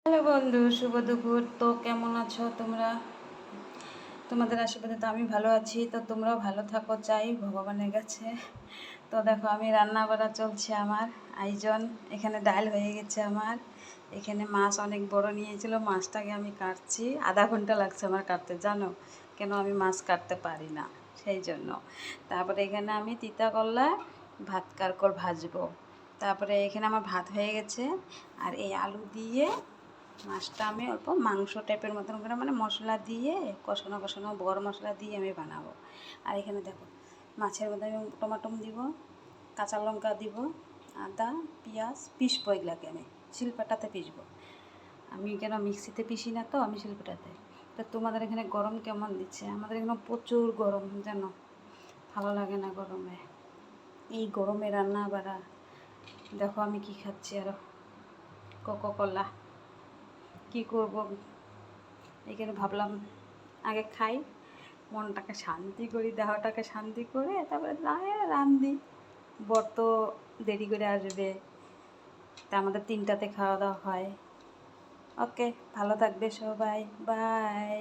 Hello বন্ধু, শুভ দুপুর। তো কেমন আছো তোমরা? তোমাদের আশীর্বাদে তো আমি ভালো আছি। তো তোমরাও ভালো থাকো চাই ভগবানের কাছে। তো দেখো, আমি রান্না বাড়া চলছে আমার আয়োজন। এখানে ডাল হয়ে গেছে আমার। এখানে মাছ অনেক বড় নিয়েছিল, মাছটাকে আমি কাটছি। আধা ঘন্টা লাগছে আমার কাটতে, জানো কেন? আমি মাছ কাটতে পারি না, সেই জন্য। তারপরে এখানে আমি তিতা করলা ভাত কারকর ভাজবো। তারপরে এখানে আমার ভাত হয়ে গেছে। আর এই আলু দিয়ে মাছটা আমি অল্প মাংস টাইপের মতন করে, মানে মশলা দিয়ে কষানো কষানো বড় মশলা দিয়ে আমি বানাবো। আর এখানে দেখো, মাছের মধ্যে আমি টমাটো দিব, কাঁচা লঙ্কা দিব, আদা পেঁয়াজ পিসবো। এগুলাকে আমি শিলপাটাতে পিসবো। আমি কেন মিক্সিতে পিসি না, তো আমি শিলপাটাতে। তো তোমাদের এখানে গরম কেমন দিচ্ছে? আমাদের এখানে প্রচুর গরম, জানো, ভালো লাগে না গরমে। এই গরমে রান্না বাড়া। দেখো আমি কি খাচ্ছি, আরও কোকোকোলা। কি করব, এখানে ভাবলাম আগে খাই, মনটাকে শান্তি করি, দেহটাকে শান্তি করে তারপরে রান্ধি। বর তো দেরি করে আসবে, তা আমাদের 3টাতে খাওয়া দাওয়া হয়। ওকে, ভালো থাকবে সবাই, বাই।